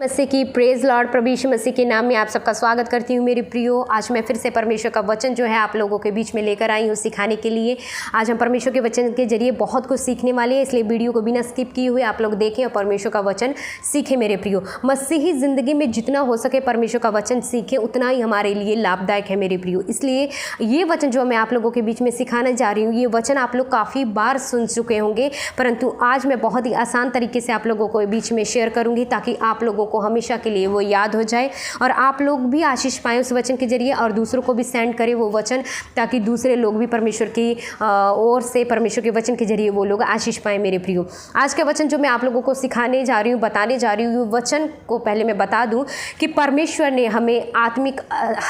मसीह की praise Lord. प्रभु यीशु मसीह के नाम में आप सबका स्वागत करती हूँ मेरी प्रियो। आज मैं फिर से परमेश्वर का वचन जो है आप लोगों के बीच में लेकर आई हूँ सिखाने के लिए। आज हम परमेश्वर के वचन के जरिए बहुत कुछ सीखने वाले हैं, इसलिए वीडियो को बिना स्किप किए हुए आप लोग देखें और परमेश्वर का वचन सीखें मेरे प्रियो। मसीही ज़िंदगी में जितना हो सके परमेश्वर का वचन सीखें, उतना ही हमारे लिए लाभदायक है मेरे प्रियो। इसलिए ये वचन जो मैं आप लोगों के बीच में सिखाने जा रही हूँ, ये वचन आप लोग काफ़ी बार सुन चुके होंगे, परंतु आज मैं बहुत ही आसान तरीके से आप लोगों को बीच में शेयर करूँगी ताकि आप लोगों को हमेशा के लिए वो याद हो जाए और आप लोग भी आशीष पाएं उस वचन के जरिए और दूसरों को भी सेंड करें वो वचन, ताकि दूसरे लोग भी परमेश्वर की ओर से परमेश्वर के वचन के जरिए वो लोग आशीष पाएं मेरे प्रियो। आज का वचन जो मैं आप लोगों को सिखाने जा रही हूँ, बताने जा रही हूँ, वचन को पहले मैं बता दूँ कि परमेश्वर ने हमें आत्मिक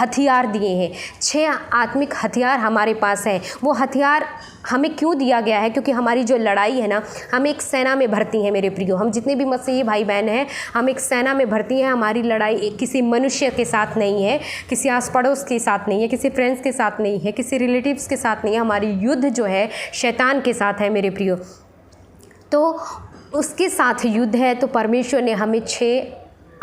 हथियार दिए हैं। 6 आत्मिक हथियार हमारे पास है। वो हथियार हमें क्यों दिया गया है? क्योंकि हमारी जो लड़ाई है ना, हम एक सेना में भर्ती हैं मेरे प्रियो। हम जितने भी मसीही भाई बहन हैं, हम एक सेना में भर्ती हैं। हमारी लड़ाई किसी मनुष्य के साथ नहीं है, किसी आस पड़ोस के साथ नहीं है, किसी फ्रेंड्स के साथ नहीं है, किसी रिलेटिव्स के साथ नहीं है। हमारी युद्ध जो है शैतान के साथ है मेरे प्रियो। तो उसके साथ युद्ध है। तो परमेश्वर ने हमें 6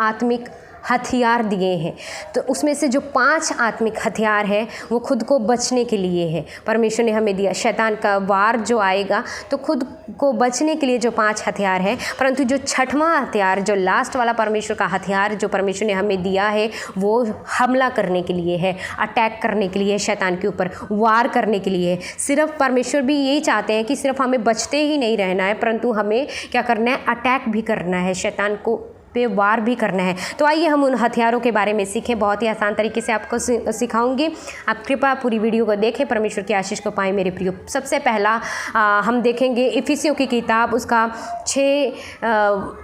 आत्मिक हथियार दिए हैं। तो उसमें से जो 5 आत्मिक हथियार है वो खुद को बचने के लिए है, परमेश्वर ने हमें दिया। शैतान का वार जो आएगा तो खुद को बचने के लिए जो 5 हथियार है, परंतु जो 6वां हथियार, जो लास्ट वाला परमेश्वर का हथियार जो परमेश्वर ने हमें दिया है, वो हमला करने के लिए है, अटैक करने के लिए, शैतान के ऊपर वार करने के लिए है। सिर्फ परमेश्वर भी यही चाहते हैं कि सिर्फ हमें बचते ही नहीं रहना है, परंतु हमें क्या करना है? अटैक भी करना है, शैतान को पे वार भी करना है। तो आइए हम उन हथियारों के बारे में सीखें। बहुत ही आसान तरीके से आपको सिखाऊंगी। आप कृपया पूरी वीडियो को देखें, परमेश्वर की आशीष को पाएं मेरे प्रियो। सबसे पहला हम देखेंगे इफिसियों की किताब, उसका 6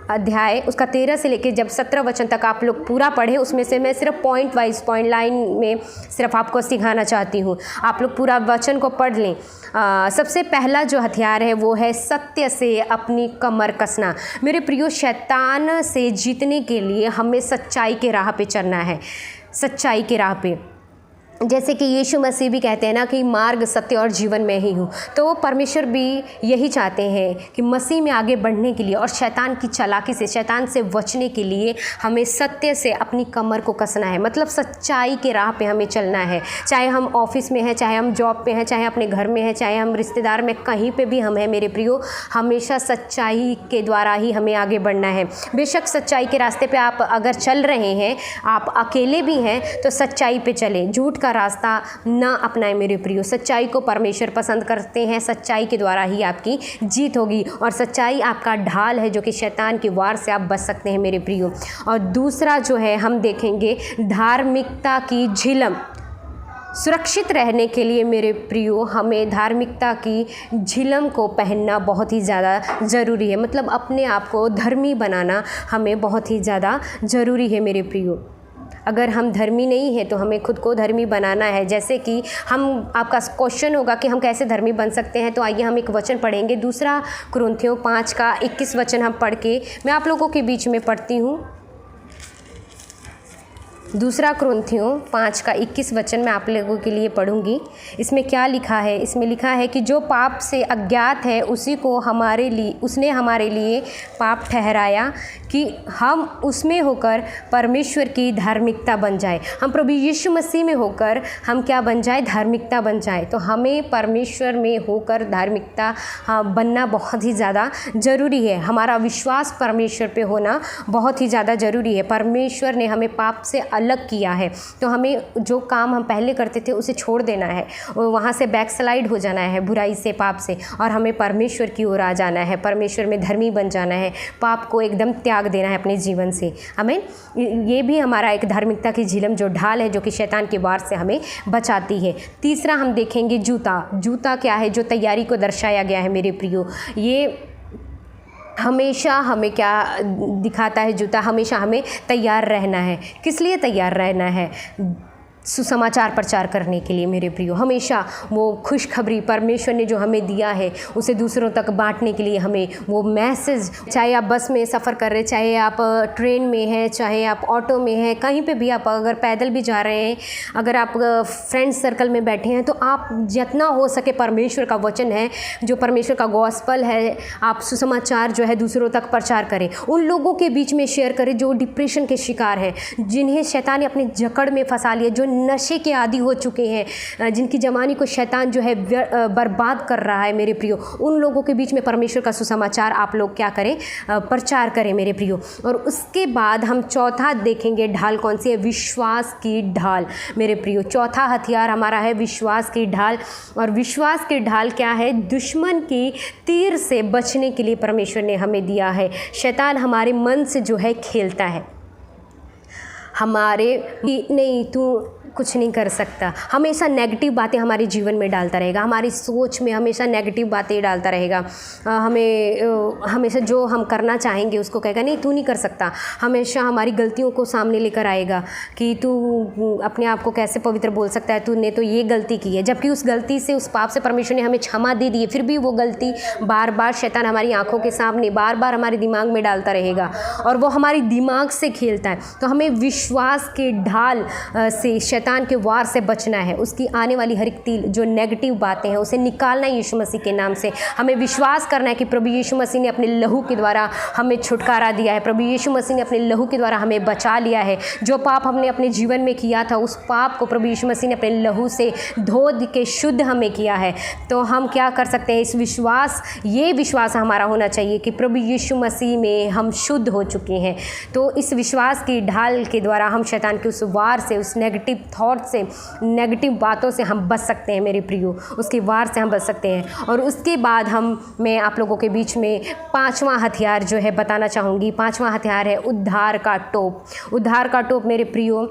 अध्याय, उसका 13 से लेकर जब 17 वचन तक आप लोग पूरा पढ़ें। उसमें से मैं सिर्फ पॉइंट वाइज, पॉइंट लाइन में सिर्फ आपको सिखाना चाहती हूँ। आप लोग पूरा वचन को पढ़ लें। सबसे पहला जो हथियार है वो है सत्य से अपनी कमर कसना। मेरे प्रियो, शैतान से जीतने के लिए हमें सच्चाई के राह पे चलना है, सच्चाई के राह पे। जैसे कि यीशु मसीह भी कहते हैं ना कि मार्ग, सत्य और जीवन में ही हूँ। तो परमेश्वर भी यही चाहते हैं कि मसीह में आगे बढ़ने के लिए और शैतान की चालाकी से, शैतान से बचने के लिए हमें सत्य से अपनी कमर को कसना है। मतलब सच्चाई के राह पे हमें चलना है। चाहे हम ऑफिस में हैं, चाहे हम जॉब पे हैं, चाहे अपने घर में हैं, चाहे हम रिश्तेदार में, कहीं पे भी हम हैं मेरे प्रियो, हमेशा सच्चाई के द्वारा ही हमें आगे बढ़ना है। बेशक सच्चाई के रास्ते पे आप अगर चल रहे हैं, आप अकेले भी हैं, तो सच्चाई पे चलें, झूठ का रास्ता ना अपनाएं मेरे प्रियो। सच्चाई को परमेश्वर पसंद करते हैं। सच्चाई के द्वारा ही आपकी जीत होगी और सच्चाई आपका ढाल है जो कि शैतान के वार से आप बच सकते हैं मेरे प्रियो। और दूसरा जो है हम देखेंगे धार्मिकता की झिलम। सुरक्षित रहने के लिए मेरे प्रियो हमें धार्मिकता की झिलम को पहनना बहुत ही ज़्यादा ज़रूरी है। मतलब अपने आप को धर्मी बनाना हमें बहुत ही ज़्यादा ज़रूरी है मेरे प्रियो। अगर हम धर्मी नहीं हैं तो हमें खुद को धर्मी बनाना है। जैसे कि आपका क्वेश्चन होगा कि हम कैसे धर्मी बन सकते हैं, तो आइए हम एक वचन पढ़ेंगे। 2 कुरिन्थियों 5 का 21 वचन हम पढ़ के मैं आप लोगों के बीच में पढ़ती हूँ। 2 कुरिन्थियों 5 का 21 वचन मैं आप लोगों के लिए पढ़ूंगी। इसमें क्या लिखा है? इसमें लिखा है कि जो पाप से अज्ञात है उसी को उसने हमारे लिए पाप ठहराया कि हम उसमें होकर परमेश्वर की धार्मिकता बन जाए। हम प्रभु यीशु मसीह में होकर हम क्या बन जाए? धार्मिकता बन जाए। तो हमें परमेश्वर में होकर धार्मिकता बनना बहुत ही ज़्यादा ज़रूरी है। हमारा विश्वास परमेश्वर पे होना बहुत ही ज़्यादा ज़रूरी है। परमेश्वर ने हमें पाप से अलग किया है, तो हमें जो काम हम पहले करते थे उसे छोड़ देना है, वहाँ से बैकस्लाइड हो जाना है, बुराई से, पाप से, और हमें परमेश्वर की ओर आ जाना है, परमेश्वर में धर्मी बन जाना है, पाप को एकदम त्याग देना है अपने जीवन से। हमें ये भी हमारा एक धार्मिकता की झिलम जो ढाल है जो कि शैतान के वार से हमें बचाती है। तीसरा हम देखेंगे जूता। जूता क्या है? जो तैयारी को दर्शाया गया है मेरे प्रियो। ये हमेशा हमें क्या दिखाता है? जूता हमेशा हमें तैयार रहना है। किस लिए तैयार रहना है? सुसमाचार प्रचार करने के लिए मेरे प्रियो, हमेशा वो खुशखबरी परमेश्वर ने जो हमें दिया है उसे दूसरों तक बांटने के लिए हमें वो मैसेज, चाहे आप बस में सफ़र कर रहे, चाहे आप ट्रेन में हैं, चाहे आप ऑटो में हैं, कहीं पे भी आप अगर पैदल भी जा रहे हैं, अगर आप फ्रेंड सर्कल में बैठे हैं, तो आप जितना हो सके परमेश्वर का वचन है, जो परमेश्वर का गॉस्पल है, आप सुसमाचार जो है दूसरों तक प्रचार करें, उन लोगों के बीच में शेयर करें जो डिप्रेशन के शिकार हैं, जिन्हें शैतान ने अपनी जकड़ में फंसा लिया, जो नशे के आदी हो चुके हैं, जिनकी जवानी को शैतान जो है बर्बाद कर रहा है मेरे प्रियो, उन लोगों के बीच में परमेश्वर का सुसमाचार आप लोग क्या करें, प्रचार करें मेरे प्रियो। और उसके बाद हम चौथा देखेंगे ढाल कौन सी है, विश्वास की ढाल मेरे प्रियो। चौथा हथियार हमारा है विश्वास की ढाल। और विश्वास की ढाल क्या है, दुश्मन की तीर से बचने के लिए परमेश्वर ने हमें दिया है। शैतान हमारे मन से जो है खेलता है, हमारे नहीं तू कुछ नहीं कर सकता, हमेशा नेगेटिव बातें हमारे जीवन में डालता रहेगा, हमारी सोच में हमेशा नेगेटिव बातें डालता रहेगा, हमें हमेशा जो हम करना चाहेंगे उसको कहेगा नहीं तू नहीं कर सकता, हमेशा हमारी गलतियों को सामने लेकर आएगा कि तू अपने आप को कैसे पवित्र बोल सकता है, तूने तो ये गलती की है, जबकि उस गलती से, उस पाप से परमेश्वर ने हमें क्षमा दे दी है, फिर भी वो गलती बार बार शैतान हमारी आंखों के सामने बार बार हमारे दिमाग में डालता रहेगा और वो हमारी दिमाग से खेलता है। तो हमें विश्वास की ढाल से, शैतान के वार से बचना है, उसकी आने वाली हर एक तीर जो नेगेटिव बातें हैं उसे निकालना है यीशु मसीह के नाम से। हमें विश्वास करना है कि प्रभु यीशु मसीह ने अपने लहू के द्वारा हमें छुटकारा दिया है, प्रभु यीशु मसीह ने अपने लहू के द्वारा हमें बचा लिया है। जो पाप हमने अपने जीवन में किया था उस पाप को प्रभु यीशु मसीह ने अपने लहू से धो के शुद्ध हमें किया है। तो हम क्या कर सकते हैं, इस विश्वास, ये विश्वास हमारा होना चाहिए कि प्रभु यीशु मसीह में हम शुद्ध हो चुके हैं। तो इस विश्वास की ढाल के द्वारा हम शैतान के उस वार से, उस नेगेटिव थॉट से, नेगेटिव बातों से हम बच सकते हैं मेरे प्रियो, उसके वार से हम बच सकते हैं। और उसके बाद मैं आप लोगों के बीच में पांचवा हथियार जो है बताना चाहूँगी। पांचवा हथियार है उद्धार का टोप। उद्धार का टोप मेरे प्रियो,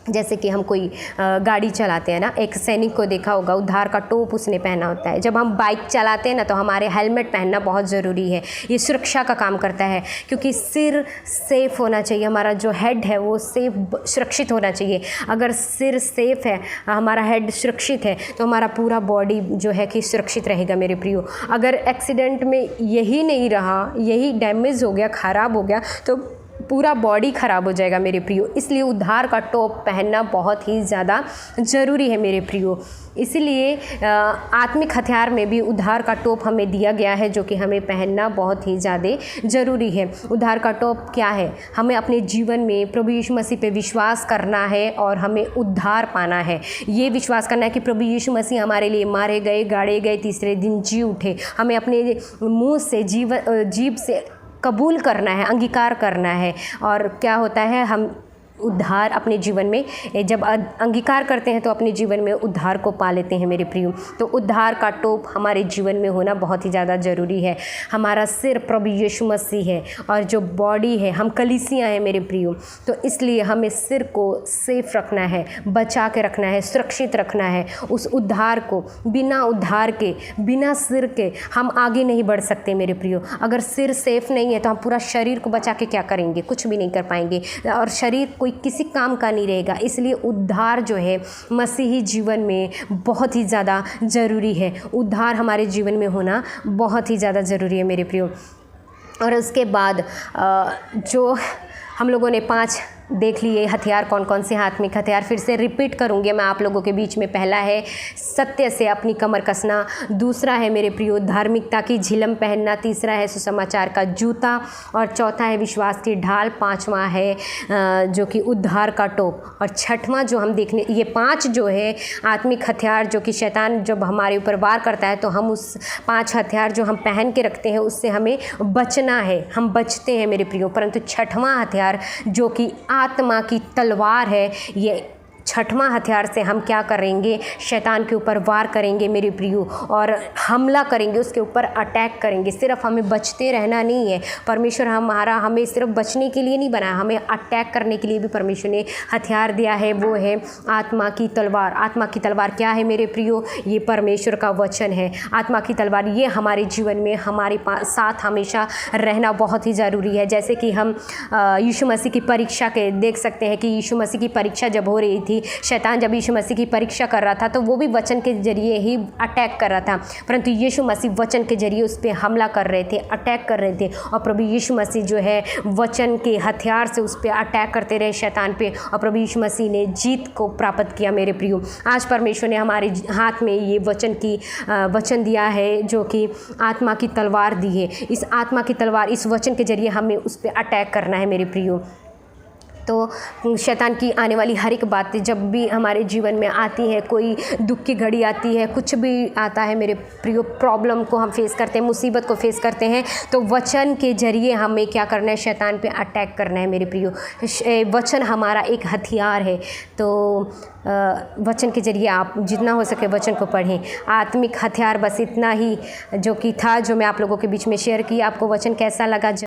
जैसे कि हम कोई गाड़ी चलाते हैं ना, एक सैनिक को देखा होगा, उद्धार का टोप उसने पहना होता है। जब हम बाइक चलाते हैं ना तो हमारे हेलमेट पहनना बहुत ज़रूरी है, ये सुरक्षा का काम करता है, क्योंकि सिर सेफ होना चाहिए, हमारा जो हेड है वो सेफ, सुरक्षित होना चाहिए। अगर सिर सेफ है, हमारा हेड सुरक्षित है, तो हमारा पूरा बॉडी जो है कि सुरक्षित रहेगा मेरे प्रियो। अगर एक्सीडेंट में यही नहीं रहा, यही डैमेज हो गया, ख़राब हो गया, तो पूरा बॉडी ख़राब हो जाएगा मेरे प्रियो। इसलिए उद्धार का टोप पहनना बहुत ही ज़्यादा ज़रूरी है मेरे प्रियो। इसलिए आत्मिक हथियार में भी उद्धार का टोप हमें दिया गया है, जो कि हमें पहनना बहुत ही ज़्यादा ज़रूरी है। उद्धार का टोप क्या है, हमें अपने जीवन में प्रभु यीशु मसीह पे विश्वास करना है और हमें उद्धार पाना है। ये विश्वास करना है कि प्रभु यीशु मसीह हमारे लिए मारे गए, गाड़े गए, तीसरे दिन जी उठे। हमें अपने मुँह से, जीभ से कबूल करना है, अंगीकार करना है। और क्या होता है, हम उद्धार अपने जीवन में जब अंगीकार करते हैं तो अपने जीवन में उद्धार को पा लेते हैं मेरे प्रियो। तो उद्धार का टोप हमारे जीवन में होना बहुत ही ज़्यादा ज़रूरी है। हमारा सिर प्रभु यीशु मसीह है और जो बॉडी है, हम कलीसियाँ हैं मेरे प्रियो। तो इसलिए हमें सिर को सेफ रखना है, बचा के रखना है, सुरक्षित रखना है। उस उद्धार को, बिना उद्धार के, बिना सिर के हम आगे नहीं बढ़ सकते मेरे प्रियो। अगर सिर सेफ नहीं है तो हम पूरा शरीर को बचा के क्या करेंगे, कुछ भी नहीं कर पाएंगे और शरीर किसी काम का नहीं रहेगा। इसलिए उद्धार जो है मसीही जीवन में बहुत ही ज़्यादा ज़रूरी है। उद्धार हमारे जीवन में होना बहुत ही ज़्यादा ज़रूरी है मेरे प्रियो। और उसके बाद जो हम लोगों ने 5 देख लिए हथियार, कौन कौन से आत्मिक हथियार, फिर से रिपीट करूँगी मैं आप लोगों के बीच में। पहला है सत्य से अपनी कमर कसना, दूसरा है मेरे प्रियो धार्मिकता की झिलम पहनना, तीसरा है सुसमाचार का जूता, और चौथा है विश्वास की ढाल, पांचवा है जो कि उद्धार का टोप, और छठवां जो हम देखने, ये 5 जो है आत्मिक हथियार जो कि शैतान जब हमारे ऊपर वार करता है तो हम उस 5 हथियार जो हम पहन के रखते हैं उससे हमें बचना है, हम बचते हैं मेरे प्रियो। परंतु छठवां हथियार जो कि आत्मा की तलवार है, ये छठवां हथियार से हम क्या करेंगे, शैतान के ऊपर वार करेंगे मेरे प्रियो, और हमला करेंगे, उसके ऊपर अटैक करेंगे। सिर्फ हमें बचते रहना नहीं है, परमेश्वर हमें सिर्फ बचने के लिए नहीं बनाया, हमें अटैक करने के लिए भी परमेश्वर ने हथियार दिया है, वो है आत्मा की तलवार। आत्मा की तलवार क्या है मेरे प्रियो, ये परमेश्वर का वचन है। आत्मा की तलवार ये हमारे जीवन में हमारे साथ हमेशा रहना बहुत ही ज़रूरी है। जैसे कि हम यीशु मसीह की परीक्षा के देख सकते हैं कि यीशु मसीह की परीक्षा जब हो रही थी। शैतान जब यीशु मसीह की परीक्षा कर रहा था तो वो भी वचन के ज़रिए ही अटैक कर रहा था, परंतु यीशु मसीह वचन के ज़रिए उस पर हमला कर रहे थे, अटैक कर रहे थे। और प्रभु यीशु मसीह जो है वचन के हथियार से उस पर अटैक करते रहे शैतान पे, और प्रभु यीशु मसीह ने जीत को प्राप्त किया। मेरे प्रियो, आज परमेश्वर ने हमारे हाथ में ये वचन दिया है, जो कि आत्मा की तलवार दी है। इस आत्मा की तलवार, इस वचन के ज़रिए हमें उस पर अटैक करना है मेरे प्रियो। तो शैतान की आने वाली हर एक बातें जब भी हमारे जीवन में आती है, कोई दुख की घड़ी आती है, कुछ भी आता है मेरे प्रियो, प्रॉब्लम को हम फेस करते हैं, मुसीबत को फेस करते हैं, तो वचन के ज़रिए हमें क्या करना है, शैतान पे अटैक करना है मेरे प्रियो। वचन हमारा एक हथियार है। तो वचन के ज़रिए आप जितना हो सके वचन को पढ़ें। आत्मिक हथियार बस इतना ही जो कि था, जो मैं आप लोगों के बीच में शेयर किया। आपको वचन कैसा लगा